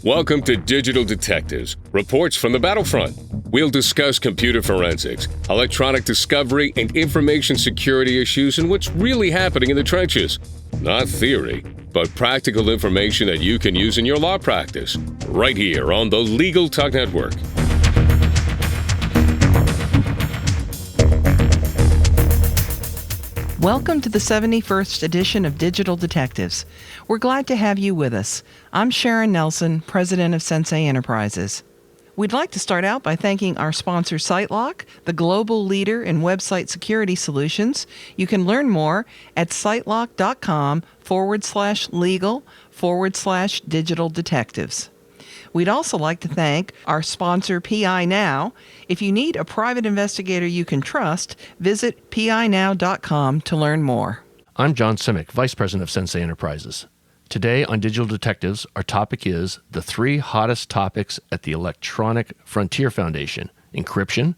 Welcome to Digital Detectives, reports from the battlefront. We'll discuss computer forensics, electronic discovery, and information security issues and what's really happening in the trenches. Not theory, but practical information that you can use in your law practice. Right here on the Legal Talk Network. Welcome to the 71st edition of Digital Detectives. We're glad to have you with us. I'm Sharon Nelson, president of Sensei Enterprises. We'd like to start out by thanking our sponsor, SiteLock, the global leader in website security solutions. You can learn more at sitelock.com/legal/digital detectives. We'd also like to thank our sponsor, PI Now. If you need a private investigator you can trust, visit pinow.com to learn more. I'm John Simek, Vice President of Sensei Enterprises. Today on Digital Detectives, our topic is the three hottest topics at the Electronic Frontier Foundation: encryption,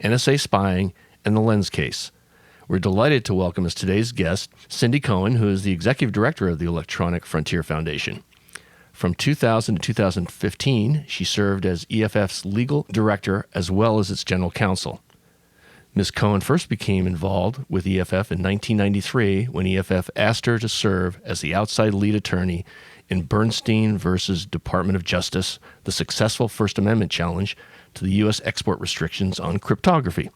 NSA spying, and the Lens case. We're delighted to welcome as today's guest, Cindy Cohn, who is the Executive Director of the Electronic Frontier Foundation. From 2000 to 2015, she served as EFF's legal director as well as its general counsel. Ms. Cohn first became involved with EFF in 1993 when EFF asked her to serve as the outside lead attorney in Bernstein versus Department of Justice, the successful First Amendment challenge to the U.S. export restrictions on cryptography.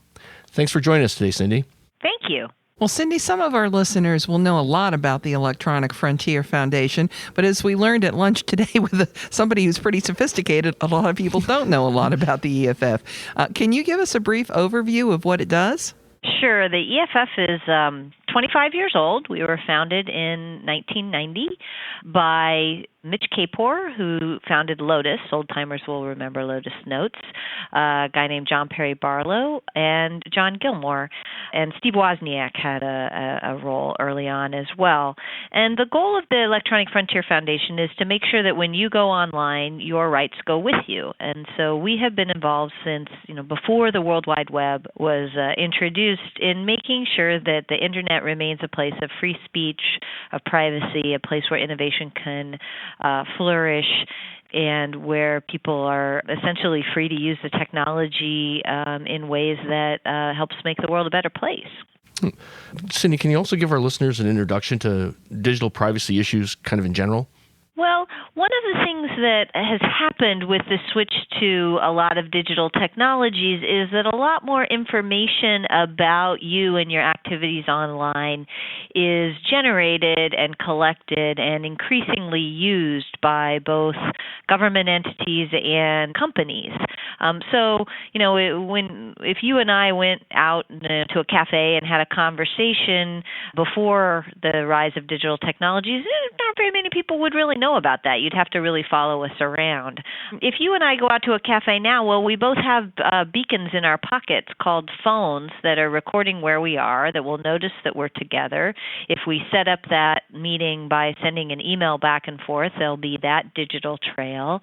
Thanks for joining us today, Cindy. Thank you. Well, Cindy, some of our listeners will know a lot about the Electronic Frontier Foundation, but as we learned at lunch today with somebody who's pretty sophisticated, a lot of people don't know a lot about the EFF. Can you give us a brief overview of what it does? Sure. The EFF is 25 years old. We were founded in 1990 by Mitch Kapor, who founded Lotus. Old-timers will remember Lotus Notes. A guy named John Perry Barlow and John Gilmore. And Steve Wozniak had a role early on as well. And the goal of the Electronic Frontier Foundation is to make sure that when you go online, your rights go with you. And so we have been involved since, before the World Wide Web was introduced in making sure that the Internet remains a place of free speech, of privacy, a place where innovation can flourish, and where people are essentially free to use the technology in ways that helps make the world a better place. Cindy, can you also give our listeners an introduction to digital privacy issues kind of in general? Well, one of the things that has happened with the switch to a lot of digital technologies is that a lot more information about you and your activities online is generated and collected and increasingly used by both government entities and companies. If you and I went out to a cafe and had a conversation before the rise of digital technologies, not very many people would really know about that. You'd have to really follow us around. If you and I go out to a cafe now, well, we both have beacons in our pockets called phones that are recording where we are, that will notice that we're together. If we set up that meeting by sending an email back and forth, there'll be that digital trail.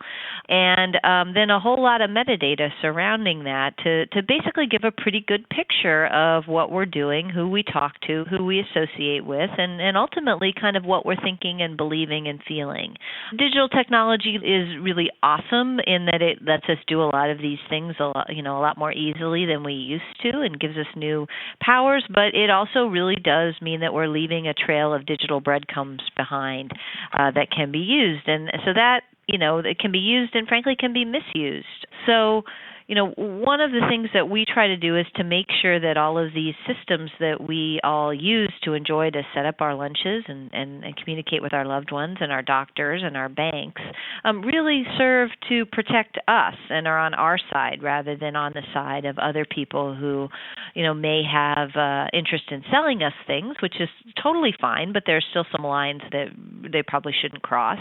And then a whole lot of metadata surrounding that to basically give a pretty good picture of what we're doing, who we talk to, who we associate with, and ultimately kind of what we're thinking and believing and feeling. Digital technology is really awesome in that it lets us do a lot of these things a lot more easily than we used to, and gives us new powers, but it also really does mean that we're leaving a trail of digital breadcrumbs behind that can be used. And so that, it can be used and frankly can be misused. So, one of the things that we try to do is to make sure that all of these systems that we all use to enjoy to set up our lunches and communicate with our loved ones and our doctors and our banks really serve to protect us and are on our side rather than on the side of other people who, may have interest in selling us things, which is totally fine, but there's still some lines that they probably shouldn't cross.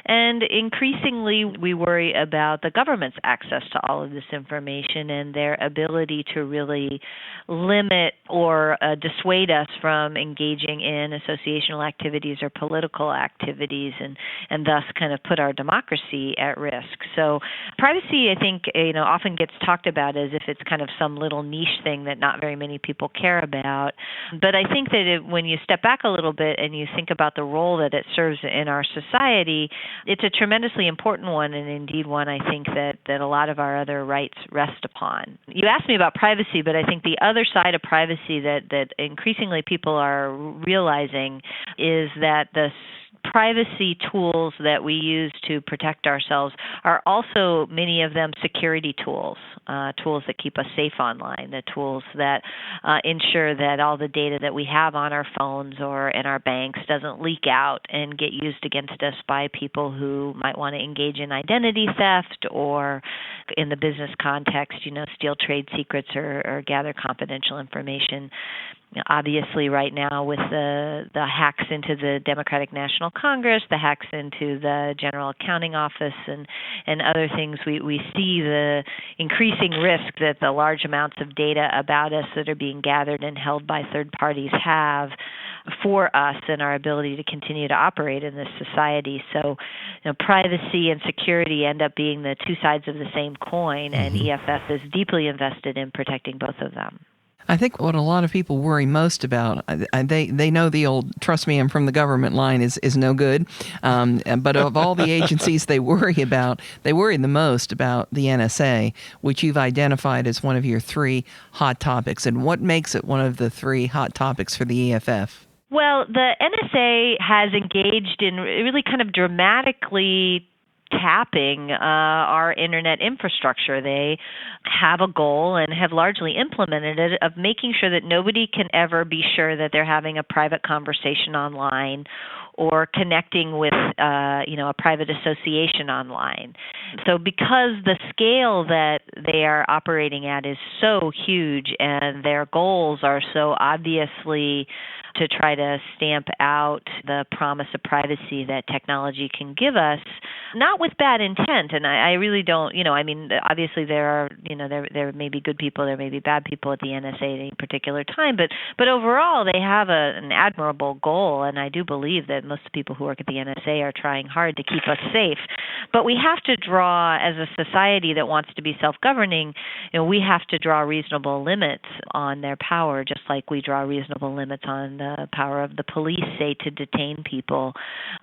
And increasingly, we worry about the government's access to all of this information and their ability to really limit or dissuade us from engaging in associational activities or political activities, and thus kind of put our democracy at risk. So privacy, I think, often gets talked about as if it's kind of some little niche thing that not very many people care about. But I think that when you step back a little bit and you think about the role that it serves in our society, it's a tremendously important one, and indeed one I think that a lot of our other rights rest upon. You asked me about privacy, but I think the other side of privacy that increasingly people are realizing is that the privacy tools that we use to protect ourselves are also, many of them, security tools, tools that keep us safe online, the tools that ensure that all the data that we have on our phones or in our banks doesn't leak out and get used against us by people who might want to engage in identity theft or, in the business context, steal trade secrets or gather confidential information. Obviously, right now, with the hacks into the Democratic National Congress, the hacks into the General Accounting Office, and other things, we see the increasing risk that the large amounts of data about us that are being gathered and held by third parties have for us and our ability to continue to operate in this society. So, privacy and security end up being the two sides of the same coin, and EFF is deeply invested in protecting both of them. I think what a lot of people worry most about, they know the old "trust me, I'm from the government" line is no good. But of all the agencies they worry the most about the NSA, which you've identified as one of your three hot topics. And what makes it one of the three hot topics for the EFF? Well, the NSA has engaged in really kind of dramatically tapping our internet infrastructure. They have a goal and have largely implemented it of making sure that nobody can ever be sure that they're having a private conversation online or connecting with a private association online. So because the scale that they are operating at is so huge and their goals are so obviously to try to stamp out the promise of privacy that technology can give us, not with bad intent. And I really don't, obviously there are, there may be good people, there may be bad people at the NSA at any particular time, but overall they have an admirable goal, and I do believe that most people who work at the NSA are trying hard to keep us safe. But we have to draw, as a society that wants to be self-governing, we have to draw reasonable limits on their power, just like we draw reasonable limits on the power of the police, say, to detain people,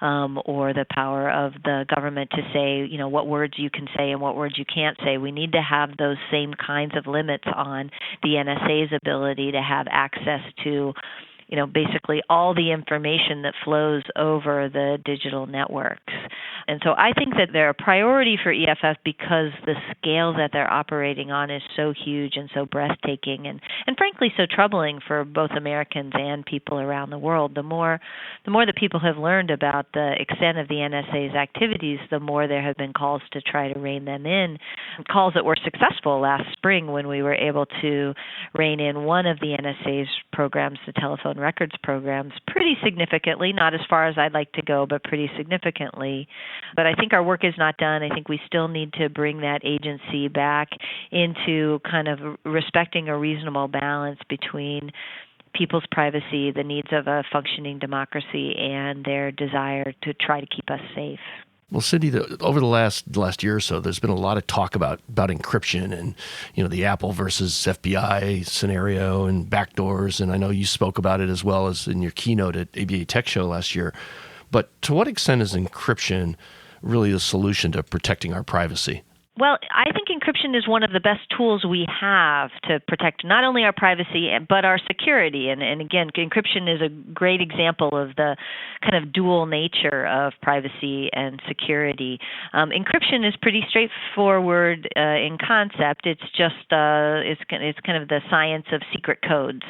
or the power of the government to say, what words you can say and what words you can't say. We need to have those same kinds of limits on the NSA's ability to have access to basically all the information that flows over the digital networks. And so I think that they're a priority for EFF because the scale that they're operating on is so huge and so breathtaking and frankly so troubling for both Americans and people around the world. The more that people have learned about the extent of the NSA's activities, the more there have been calls to try to rein them in, calls that were successful last spring when we were able to rein in one of the NSA's programs, the telephone records programs, pretty significantly, not as far as I'd like to go, but pretty significantly. But I think our work is not done. I think we still need to bring that agency back into kind of respecting a reasonable balance between people's privacy, the needs of a functioning democracy, and their desire to try to keep us safe. Well, Cindy, over the last year or so, there's been a lot of talk about encryption and, the Apple versus FBI scenario and backdoors. And I know you spoke about it as well as in your keynote at ABA Tech Show last year. But to what extent is encryption really the solution to protecting our privacy? Well, I think encryption is one of the best tools we have to protect not only our privacy, but our security. And again, encryption is a great example of the kind of dual nature of privacy and security. Encryption is pretty straightforward in concept. It's just it's kind of the science of secret codes,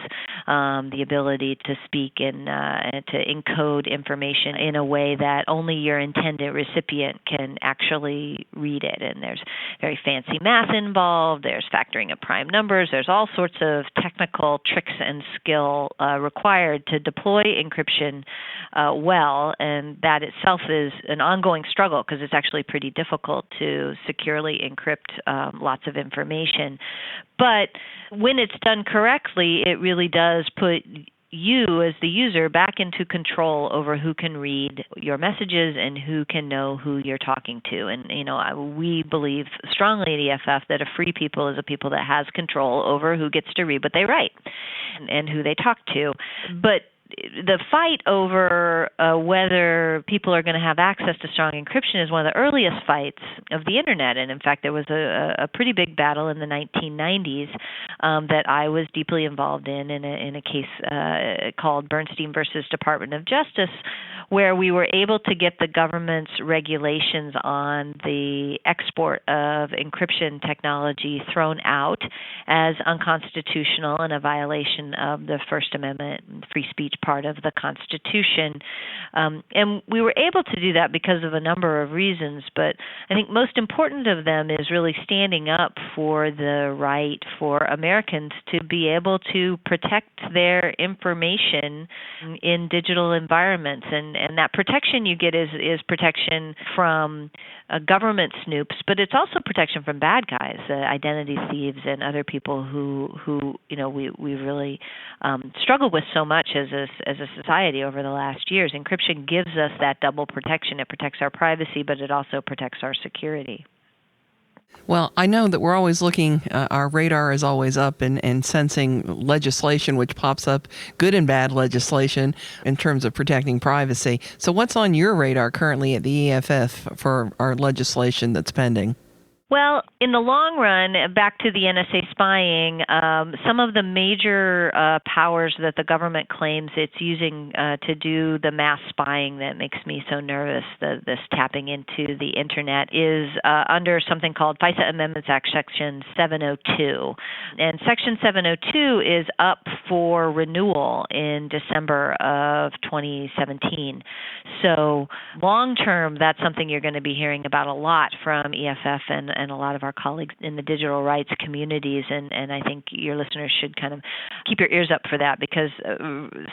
the ability to speak and to encode information in a way that only your intended recipient can actually read it. And there's very fancy math involved. There's factoring of prime numbers. There's all sorts of technical tricks and skill required to deploy encryption well, and that itself is an ongoing struggle because it's actually pretty difficult to securely encrypt lots of information. But when it's done correctly, it really does put you as the user back into control over who can read your messages and who can know who you're talking to. And, we believe strongly at EFF that a free people is a people that has control over who gets to read what they write and who they talk to. But the fight over whether people are going to have access to strong encryption is one of the earliest fights of the Internet. And in fact, there was a pretty big battle in the 1990s that I was deeply involved in a case called Bernstein versus Department of Justice, where we were able to get the government's regulations on the export of encryption technology thrown out as unconstitutional and a violation of the First Amendment free speech part of the Constitution. And we were able to do that because of a number of reasons, but I think most important of them is really standing up for the right for Americans to be able to protect their information in digital environments. And that protection you get is protection from government snoops, but it's also protection from bad guys, identity thieves, and other people who we really struggled with so much as a society over the last years. Encryption gives us that double protection. It protects our privacy, but it also protects our security. Well, I know that we're always looking, our radar is always up and sensing legislation which pops up, good and bad legislation in terms of protecting privacy. So what's on your radar currently at the EFF for our legislation that's pending? Well, in the long run, back to the NSA spying, some of the major powers that the government claims it's using to do the mass spying that makes me so nervous, this tapping into the Internet, is under something called FISA Amendments Act Section 702. And Section 702 is up for renewal in December of 2017. So long term, that's something you're going to be hearing about a lot from EFF and a lot of our colleagues in the digital rights communities, and I think your listeners should kind of keep your ears up for that, because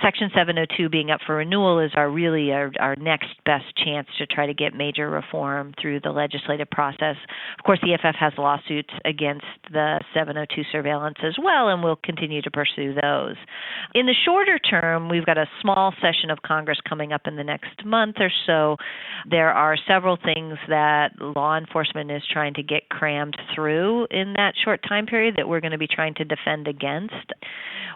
Section 702 being up for renewal is our next best chance to try to get major reform through the legislative process. Of course, the EFF has lawsuits against the 702 surveillance as well, and we'll continue to pursue those. In the shorter term, we've got a small session of Congress coming up in the next month or so. There are several things that law enforcement is trying to get crammed through in that short time period that we're going to be trying to defend against.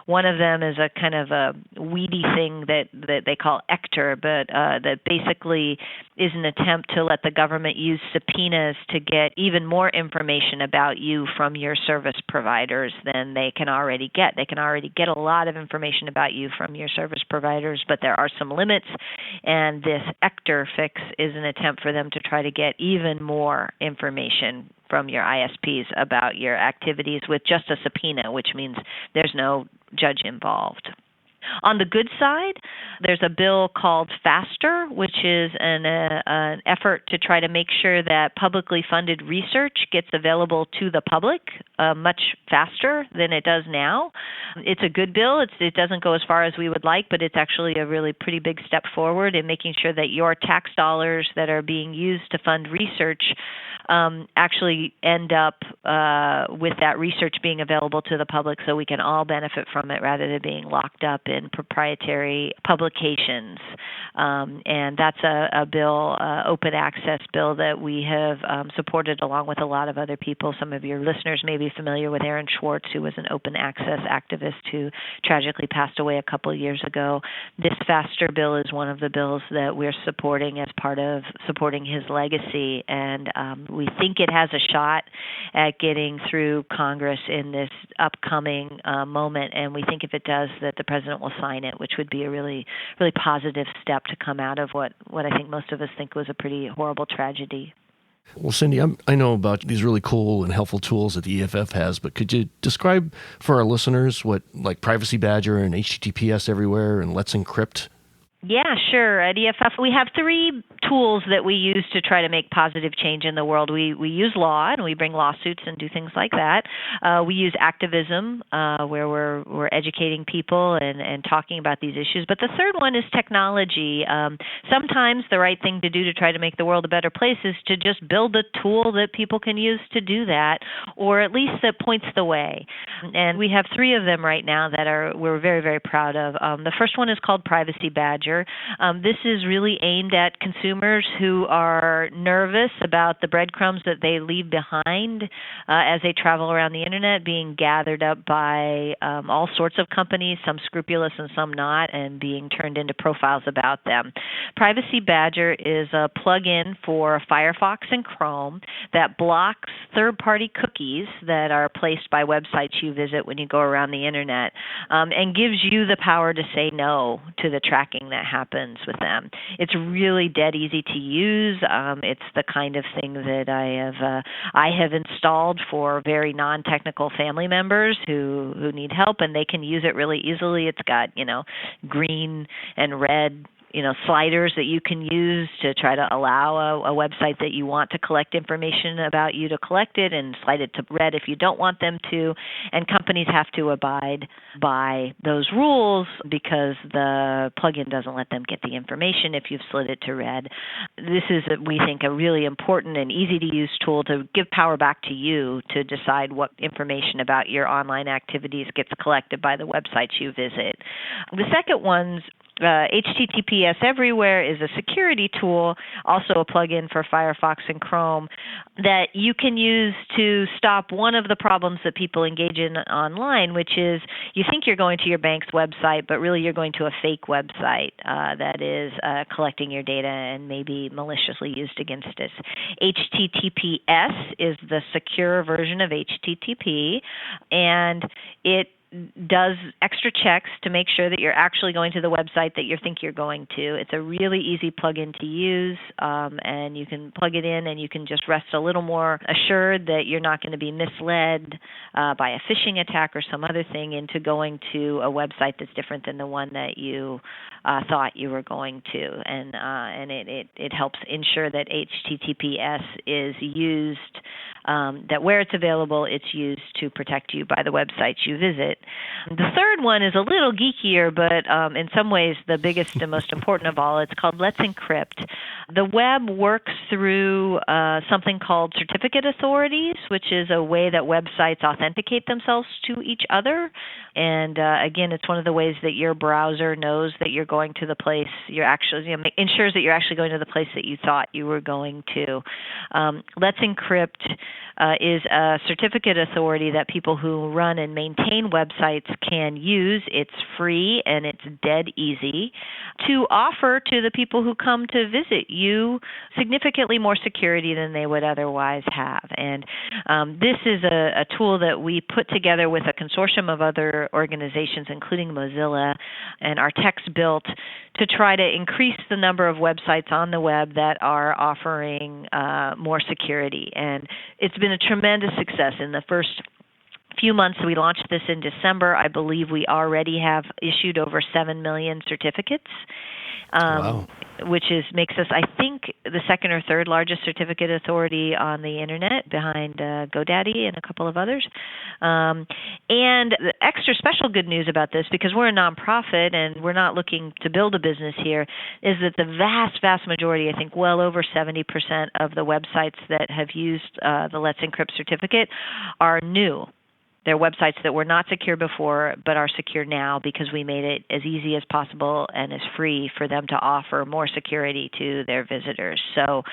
One of them is a kind of a weedy thing that they call ECTR, but that basically is an attempt to let the government use subpoenas to get even more information about you from your service providers than they can already get. They can already get a lot of information about you from your service providers, but there are some limits, and this ECTR fix is an attempt for them to try to get even more information from your ISPs about your activities with just a subpoena, which means there's no judge involved. On the good side, there's a bill called FASTER, which is an effort to try to make sure that publicly funded research gets available to the public much faster than it does now. It's a good bill. It doesn't go as far as we would like, but it's actually a really pretty big step forward in making sure that your tax dollars that are being used to fund research actually end up with that research being available to the public so we can all benefit from it rather than being locked up in proprietary publications. And that's a bill, open access bill, that we have supported along with a lot of other people. Some of your listeners may be familiar with Aaron Schwartz, who was an open access activist who tragically passed away a couple of years ago. This FASTER bill is one of the bills that we're supporting as part of supporting his legacy, and we think it has a shot at getting through Congress in this upcoming moment, and we think if it does that the president will sign it, which would be a really, really positive step to come out of what I think most of us think was a pretty horrible tragedy. Well, Cindy, I know about these really cool and helpful tools that the EFF has, but could you describe for our listeners what, like Privacy Badger and HTTPS Everywhere and Let's Encrypt? Yeah, sure. At EFF, we have three tools that we use to try to make positive change in the world. We use law, and we bring lawsuits and do things like that. We use activism, where we're educating people and talking about these issues. But the third one is technology. Sometimes the right thing to do to try to make the world a better place is to just build a tool that people can use to do that, or at least that points the way. And we have three of them right now that we're very, very proud of. The first one is called Privacy Badger. Badger. This is really aimed at consumers who are nervous about the breadcrumbs that they leave behind as they travel around the internet, being gathered up by all sorts of companies, some scrupulous and some not, and being turned into profiles about them. Privacy Badger is a plugin for Firefox and Chrome that blocks third-party cookies that are placed by websites you visit when you go around the internet, and gives you the power to say no to the tracking that happens with them. It's really dead easy to use. It's the kind of thing that I have installed for very non-technical family members who need help, and they can use it really easily. It's got, green and red sliders that you can use to try to allow a website that you want to collect information about you to collect it, and slide it to red if you don't want them to. And companies have to abide by those rules because the plugin doesn't let them get the information if you've slid it to red. This is, we think, a really important and easy-to-use tool to give power back to you to decide what information about your online activities gets collected by the websites you visit. The second one's HTTPS Everywhere is a security tool, also a plugin for Firefox and Chrome, that you can use to stop one of the problems that people engage in online, which is you think you're going to your bank's website, but really you're going to a fake website that is collecting your data and maybe maliciously used against us. HTTPS is the secure version of HTTP, and it does extra checks to make sure that you're actually going to the website that you think you're going to. It's a really easy plugin to use, and you can plug it in and you can just rest a little more assured that you're not going to be misled by a phishing attack or some other thing into going to a website that's different than the one that you thought you were going to. And it helps ensure that HTTPS is used, that where it's available, it's used to protect you by the websites you visit. The third one is a little geekier, but in some ways the biggest and most important of all. It's called Let's Encrypt. The web works through something called certificate authorities, which is a way that websites authenticate themselves to each other. And again, it's one of the ways that your browser knows that you're going to the place you're actually, ensures that you're actually going to the place that you thought you were going to. Let's Encrypt is a certificate authority that people who run and maintain websites can use. It's free and it's dead easy to offer to the people who come to visit you significantly more security than they would otherwise have. And this is a tool that we put together with a consortium of other organizations, including Mozilla, and our techs built to try to increase the number of websites on the web that are offering more security. And it's been a tremendous success. In the first few months, we launched this in December. I believe we already have issued over 7 million certificates. Wow. Which makes us, I think, the second or third largest certificate authority on the internet, behind GoDaddy and a couple of others. And the extra special good news about this, because we're a nonprofit and we're not looking to build a business here, is that the vast, vast majority, I think well over 70% of the websites that have used the Let's Encrypt certificate are new. They're websites that were not secure before but are secure now because we made it as easy as possible and as free for them to offer more security to their visitors. So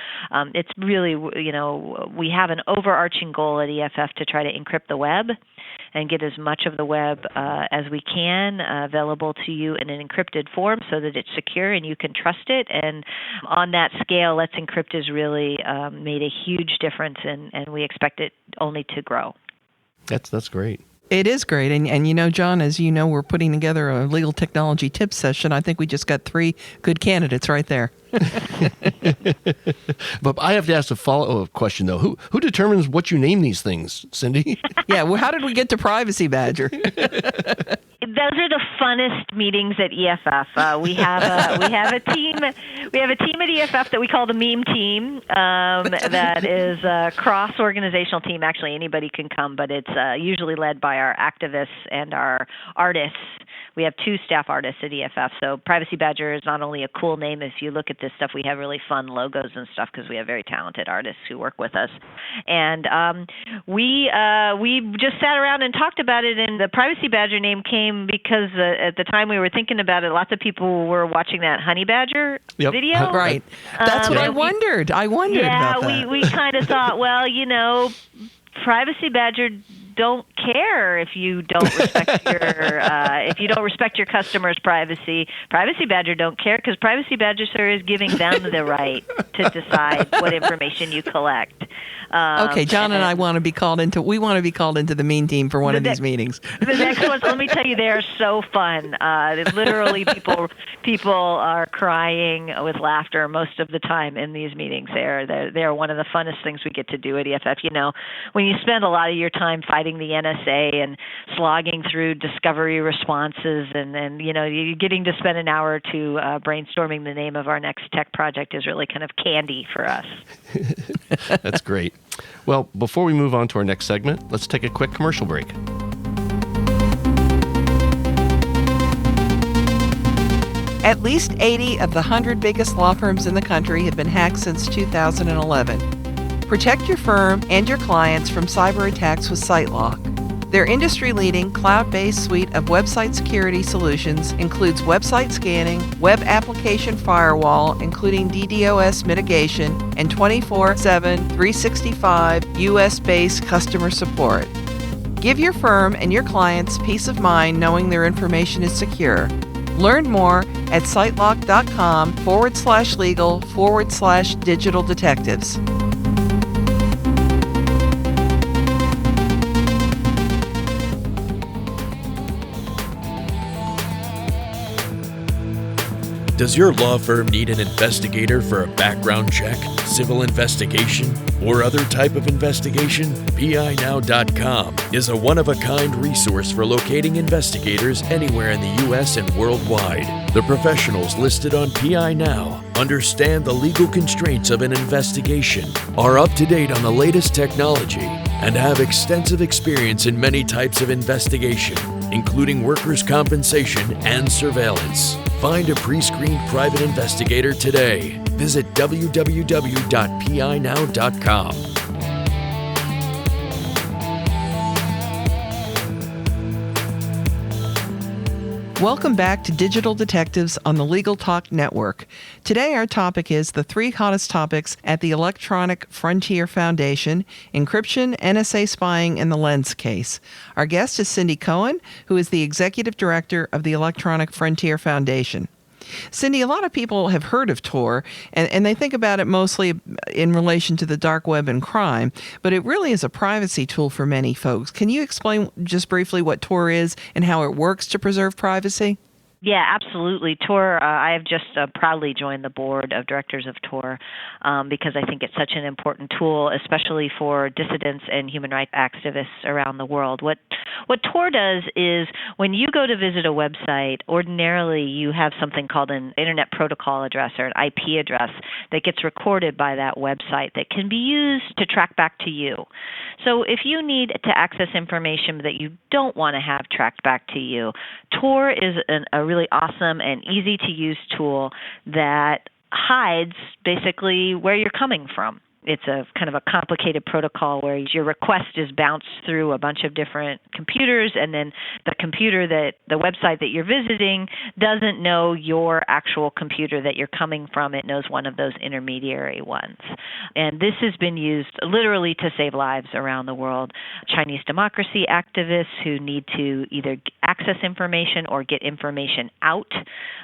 it's really, we have an overarching goal at EFF to try to encrypt the web and get as much of the web as we can available to you in an encrypted form so that it's secure and you can trust it. And on that scale, Let's Encrypt has really made a huge difference, and we expect it only to grow. That's great. It is great. And John, as you know, we're putting together a legal technology tip session. I think we just got 3 good candidates right there. But I have to ask a follow-up question, though. Who determines what you name these things, Cindy? Yeah, well, how did we get to Privacy Badger? Those are the funnest meetings at EFF. We have a team. We have a team at EFF that we call the meme team. That is a cross-organizational team. Actually, anybody can come, but it's usually led by our activists and our artists. We have 2 staff artists at EFF. So Privacy Badger is not only a cool name. If you look at this stuff, we have really fun logos and stuff because we have very talented artists who work with us. And we just sat around and talked about it. And the Privacy Badger name came time, because at the time we were thinking about it, lots of people were watching that honey badger video. Right. That's what I wondered. I wondered about that. Yeah, we kind of thought, well, privacy badger don't care if you don't respect your customers' privacy. Privacy badger don't care because privacy badger, sir, is giving them the right to decide what information you collect. Okay, John and I want to be called into. We want to be called into the mean team for one of these meetings. The next ones, let me tell you, they are so fun. Literally, people are crying with laughter most of the time in these meetings. They are one of the funnest things we get to do at EFF. When you spend a lot of your time fighting the NSA and slogging through discovery responses, and you're getting to spend an hour or two brainstorming the name of our next tech project is really kind of candy for us. That's great. Well, before we move on to our next segment, let's take a quick commercial break. At least 80 of the 100 biggest law firms in the country have been hacked since 2011. Protect your firm and your clients from cyber attacks with SiteLock. Their industry-leading cloud-based suite of website security solutions includes website scanning, web application firewall, including DDoS mitigation, and 24/7, 365 US-based customer support. Give your firm and your clients peace of mind knowing their information is secure. Learn more at sitelock.com/legal/digital detectives. Does your law firm need an investigator for a background check, civil investigation, or other type of investigation? PINow.com is a one-of-a-kind resource for locating investigators anywhere in the U.S. and worldwide. The professionals listed on PI Now understand the legal constraints of an investigation, are up to date on the latest technology, and have extensive experience in many types of investigation, including workers' compensation and surveillance. Find a pre-screened private investigator today. Visit www.pinow.com. Welcome back to Digital Detectives on the Legal Talk Network. Today our topic is the 3 hottest topics at the Electronic Frontier Foundation: encryption, NSA spying, and the Lens case. Our guest is Cindy Cohn, who is the Executive Director of the Electronic Frontier Foundation. Cindy, a lot of people have heard of Tor, and they think about it mostly in relation to the dark web and crime, but it really is a privacy tool for many folks. Can you explain just briefly what Tor is and how it works to preserve privacy? Yeah, absolutely. Tor, I have just proudly joined the board of directors of Tor because I think it's such an important tool, especially for dissidents and human rights activists around the world. What Tor does is when you go to visit a website, ordinarily you have something called an Internet Protocol address or an IP address that gets recorded by that website that can be used to track back to you. So if you need to access information that you don't want to have tracked back to you, Tor is a really awesome and easy to use tool that hides basically where you're coming from. It's a kind of a complicated protocol where your request is bounced through a bunch of different computers, and then the computer the website that you're visiting doesn't know your actual computer that you're coming from. It knows one of those intermediary ones. And this has been used literally to save lives around the world. Chinese democracy activists who need to either access information or get information out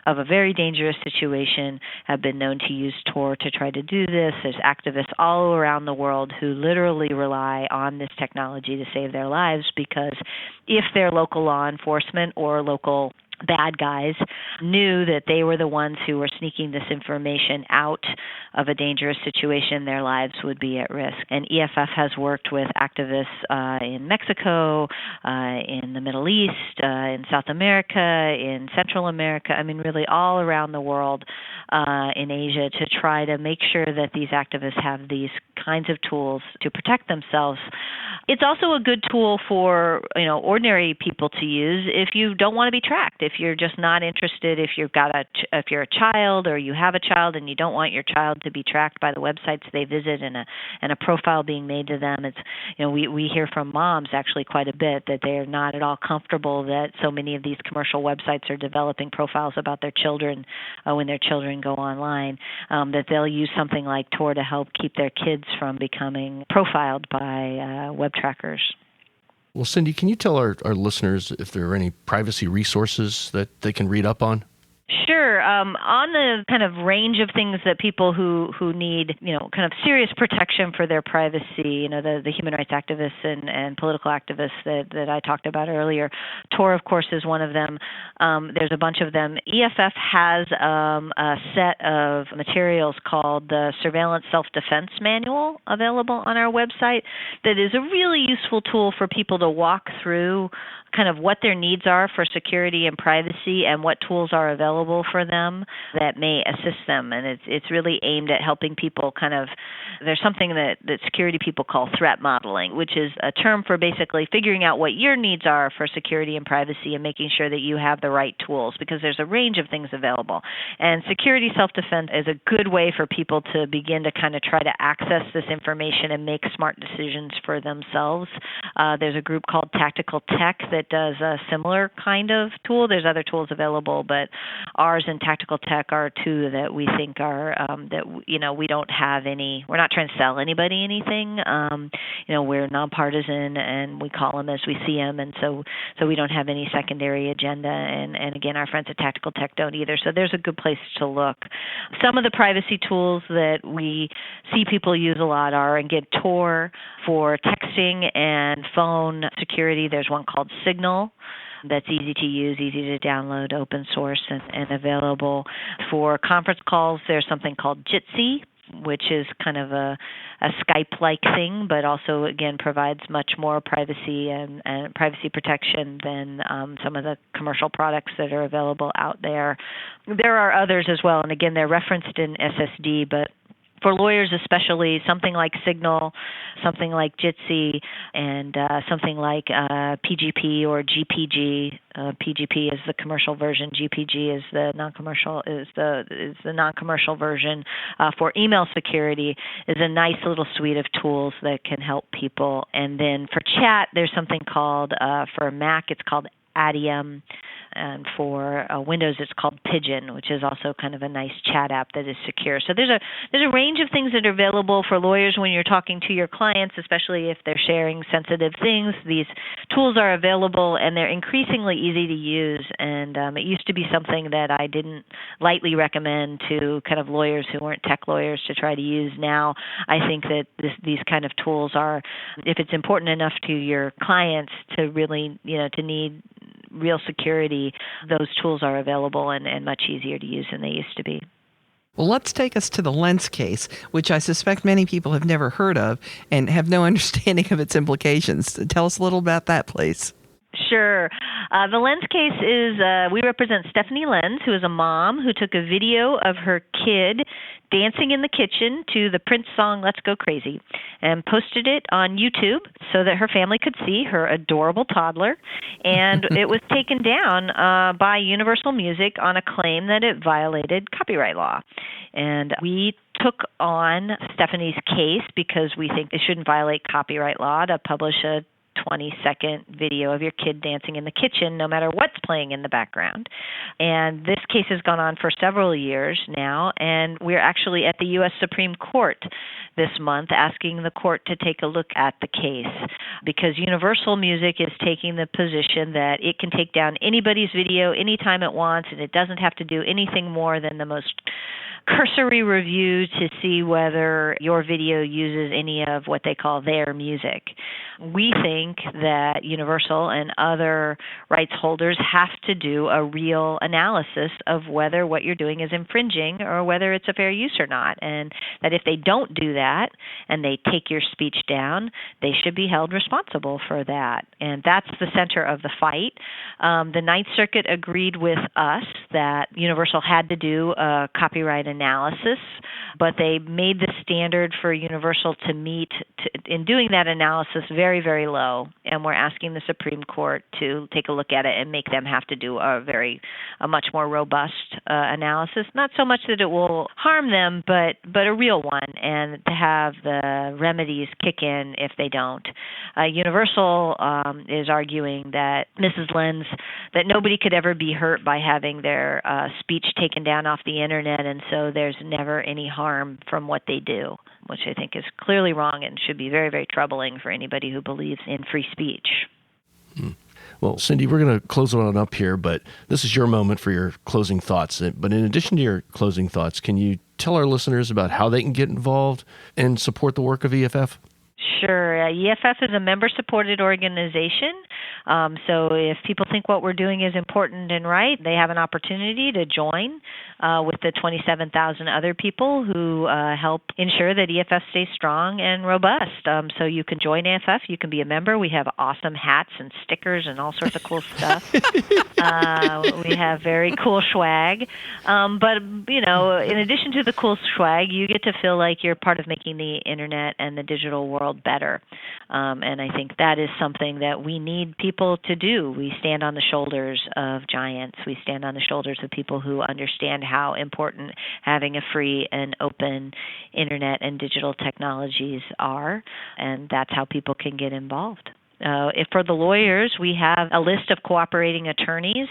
of a very dangerous situation have been known to use Tor to try to do this. There's activists all around the world who literally rely on this technology to save their lives, because if their local law enforcement or local bad guys knew that they were the ones who were sneaking this information out of a dangerous situation, their lives would be at risk. And EFF has worked with activists in Mexico, in the Middle East, in South America, in Central America, really all around the world, in Asia, to try to make sure that these activists have these kinds of tools to protect themselves. It's also a good tool for ordinary people to use if you don't want to be tracked. If you're just not interested, if you're a child or you have a child and you don't want your child to be tracked by the websites they visit and a profile being made to them. It's we hear from moms actually quite a bit that they're not at all comfortable that so many of these commercial websites are developing profiles about their children when their children go online. That they'll use something like Tor to help keep their kids from becoming profiled by web trackers. Well, Cindy, can you tell our listeners if there are any privacy resources that they can read up on? Sure. On the kind of range of things that people who need, kind of serious protection for their privacy, the human rights activists and political activists that I talked about earlier, Tor, of course, is one of them. There's a bunch of them. EFF has a set of materials called the Surveillance Self-Defense Manual available on our website that is a really useful tool for people to walk through kind of what their needs are for security and privacy and what tools are available for them that may assist them. And it's really aimed at helping people there's something that security people call threat modeling, which is a term for basically figuring out what your needs are for security and privacy and making sure that you have the right tools, because there's a range of things available. And security self-defense is a good way for people to begin to kind of try to access this information and make smart decisions for themselves. There's a group called Tactical Tech that does a similar kind of tool. There's other tools available, but ours and Tactical Tech are two that we think are we don't have any. We're not trying to sell anybody anything. We're nonpartisan and we call them as we see them, and so we don't have any secondary agenda. And again, our friends at Tactical Tech don't either. So there's a good place to look. Some of the privacy tools that we see people use a lot are Tor for texting and phone security. There's one called Signal that's easy to use, easy to download, open source, and available. For conference calls, there's something called Jitsi, which is kind of a Skype-like thing, but also, again, provides much more privacy and privacy protection than some of the commercial products that are available out there. There are others as well, and again, they're referenced in SSD, but for lawyers especially, something like Signal, something like Jitsi, and something like PGP or GPG. PGP is the commercial version. GPG is the non-commercial non-commercial version. For email security is a nice little suite of tools that can help people. And then for chat, there's something called for Mac, it's called Adium. And for Windows, it's called Pigeon, which is also kind of a nice chat app that is secure. So there's a range of things that are available for lawyers when you're talking to your clients, especially if they're sharing sensitive things. These tools are available, and they're increasingly easy to use. And it used to be something that I didn't lightly recommend to kind of lawyers who weren't tech lawyers to try to use. Now, I think that these kind of tools are, if it's important enough to your clients to really, to need real security, those tools are available and much easier to use than they used to be. Well, let's take us to the Lens case, which I suspect many people have never heard of and have no understanding of its implications. Tell us a little about that, please. Sure. The Lens case is, we represent Stephanie Lenz, who is a mom who took a video of her kid dancing in the kitchen to the Prince song Let's Go Crazy and posted it on YouTube so that her family could see her adorable toddler. And it was taken down by Universal Music on a claim that it violated copyright law. And we took on Stephanie's case because we think it shouldn't violate copyright law to publish a 20-second video of your kid dancing in the kitchen, no matter what's playing in the background. And this case has gone on for several years now, and we're actually at the U.S. Supreme Court this month asking the court to take a look at the case, because Universal Music is taking the position that it can take down anybody's video anytime it wants, and it doesn't have to do anything more than the most cursory review to see whether your video uses any of what they call their music. We think that Universal and other rights holders have to do a real analysis of whether what you're doing is infringing or whether it's a fair use or not, and that if they don't do that and they take your speech down, they should be held responsible for that. And that's the center of the fight. The Ninth Circuit agreed with us that Universal had to do a copyright analysis but they made the standard for Universal to meet in doing that analysis very, very low, and we're asking the Supreme Court to take a look at it and make them have to do a much more robust analysis. Not so much that it will harm them, but a real one, and to have the remedies kick in if they don't. Universal is arguing that Mrs. Lenz, that nobody could ever be hurt by having their speech taken down off the internet, and so there's never any harm from what they do, which I think is clearly wrong and should be very, very troubling for anybody who believes in free speech. Well, Cindy, we're going to close it on up here, but this is your moment for your closing thoughts. But in addition to your closing thoughts, can you tell our listeners about how they can get involved and support the work of EFF? Sure. EFF is a member-supported organization. So if people think what we're doing is important and right, they have an opportunity to join with the 27,000 other people who help ensure that EFF stays strong and robust. So you can join EFF. You can be a member. We have awesome hats and stickers and all sorts of cool stuff. We have very cool swag. But, in addition to the cool swag, you get to feel like you're part of making the internet and the digital world better. And I think that is something that we need people to do. We stand on the shoulders of giants. We stand on the shoulders of people who understand how important having a free and open internet and digital technologies are, and that's how people can get involved. If for the lawyers, we have a list of cooperating attorneys.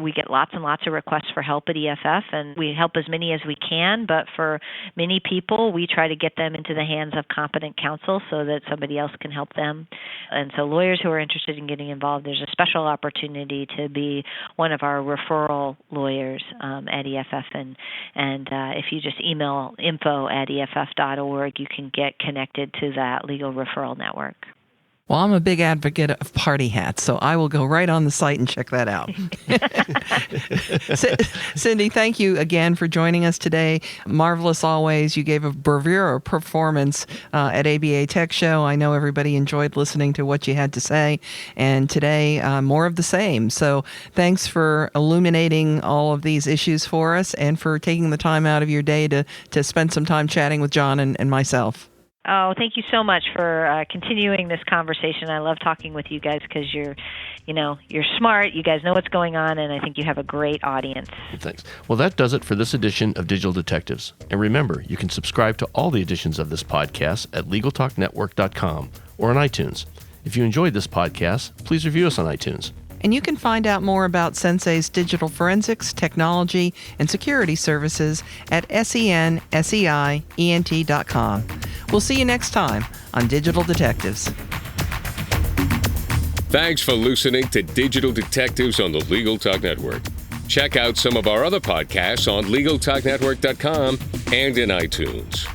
We get lots and lots of requests for help at EFF, and we help as many as we can. But for many people, we try to get them into the hands of competent counsel so that somebody else can help them. And so lawyers who are interested in getting involved, there's a special opportunity to be one of our referral lawyers at EFF. And if you just email info@EFF.org, you can get connected to that legal referral network. Well, I'm a big advocate of party hats, so I will go right on the site and check that out. Cindy, thank you again for joining us today. Marvelous always. You gave a bravura performance at ABA Tech Show. I know everybody enjoyed listening to what you had to say, and today more of the same. So thanks for illuminating all of these issues for us and for taking the time out of your day to spend some time chatting with John and myself. Oh, thank you so much for continuing this conversation. I love talking with you guys because you're smart. You guys know what's going on, and I think you have a great audience. Thanks. Well, that does it for this edition of Digital Detectives. And remember, you can subscribe to all the editions of this podcast at LegalTalkNetwork.com or on iTunes. If you enjoyed this podcast, please review us on iTunes. And you can find out more about Sensei's digital forensics, technology, and security services at senseient.com. We'll see you next time on Digital Detectives. Thanks for listening to Digital Detectives on the Legal Talk Network. Check out some of our other podcasts on LegalTalkNetwork.com and in iTunes.